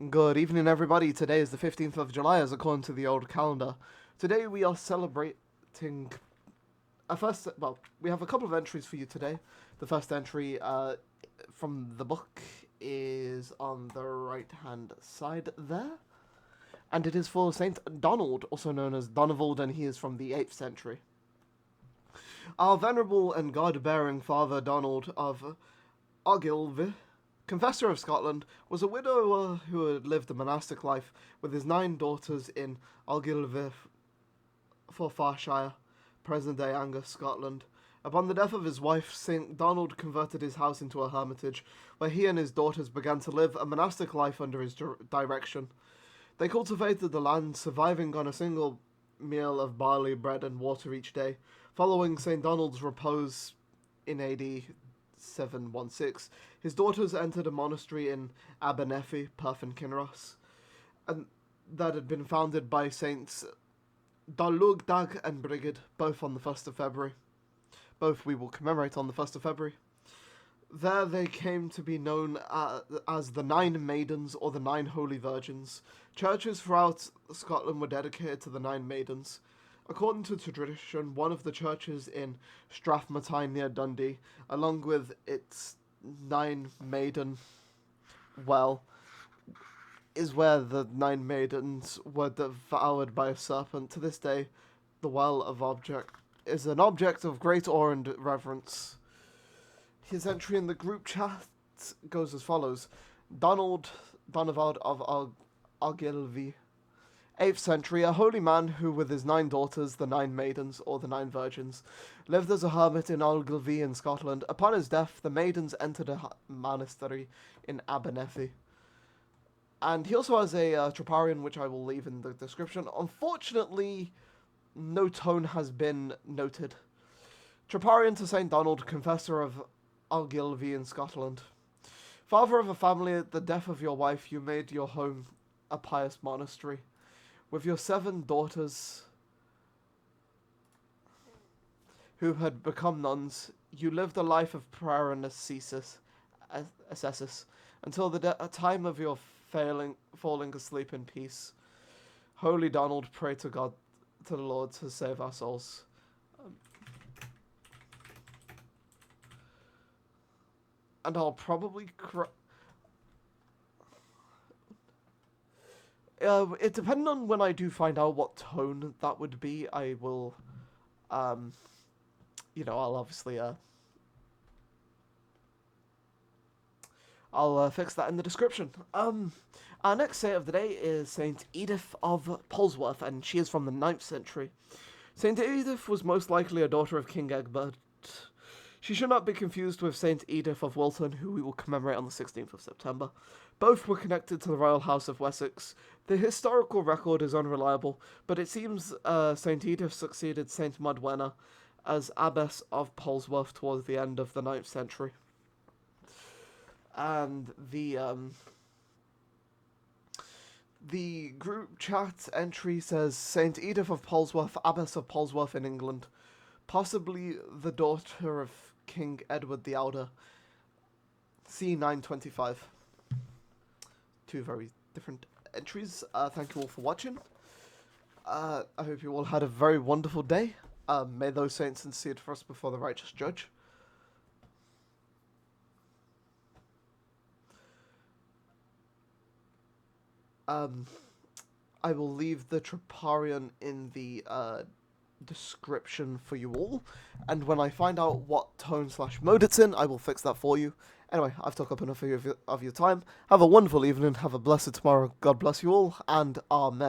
Good evening, everybody. Today is the 15th of July, as according to the old calendar. Today we are celebrating we have a couple of entries for you today. The first entry from the book is on the right-hand side there, and it is for Saint Donald, also known as Donald, and he is from the 8th century. Our venerable and God-bearing Father Donald of Ogilvie, confessor of Scotland, was a widower who had lived a monastic life with his 9 daughters in Ogilvie, Forfarshire, present-day Angus, Scotland. Upon the death of his wife, St. Donald converted his house into a hermitage, where he and his daughters began to live a monastic life under his direction. They cultivated the land, surviving on a single meal of barley, bread, and water each day. Following St. Donald's repose in AD 716, his daughters entered a monastery in Abernethy, Perth and Kinross, and that had been founded by Saints Dolugdag and Brigid, both on the 1st of February. Both we will commemorate on the 1st of February. There they came to be known as the 9 Maidens or the 9 Holy Virgins. Churches throughout Scotland were dedicated to the 9 Maidens. According to tradition, one of the churches in Strathmatine near Dundee, along with its 9 maiden well, is where the 9 maidens were devoured by a serpent. To this day, the well is an object of great awe and reverence. His entry in the group chat goes as follows. Donald of Ogilvie, 8th century, a holy man who, with his 9 daughters, the 9 maidens, or the 9 virgins, lived as a hermit in Ogilvie in Scotland. Upon his death, the maidens entered a monastery in Abernethy. And he also has a Troparion, which I will leave in the description. Unfortunately, no tone has been noted. Troparion to St. Donald, confessor of Ogilvie in Scotland. Father of a family, at the death of your wife, you made your home a pious monastery. With your 7 daughters, who had become nuns, you lived a life of prayer and ascesis, until the time of your falling asleep in peace. Holy Donald, pray to God, to the Lord, to save our souls. And I'll probably it depending on when I do find out what tone that would be, I will, I'll obviously, I'll fix that in the description. Our next saint of the day is Saint Edith of Polesworth, and she is from the 9th century. Saint Edith was most likely a daughter of King Egbert. She should not be confused with Saint Edith of Wilton, who we will commemorate on the 16th of September. Both were connected to the royal house of Wessex. The historical record is unreliable, but it seems Saint Edith succeeded Saint Modwenna as abbess of Polesworth towards the end of the 9th century. And the group chat entry says Saint Edith of Polesworth, abbess of Polesworth in England, possibly the daughter of King Edward the Elder, c. 925. 2 very different entries. Thank you all for watching. I hope you all had a very wonderful day. May those saints intercede for us before the righteous judge. I will leave the Troparion in the description for you all, and when I find out what tone/mode it's in, I will fix that for you. Anyway, I've took up enough of your time. Have a wonderful evening, have a blessed tomorrow, God bless you all, and Amen.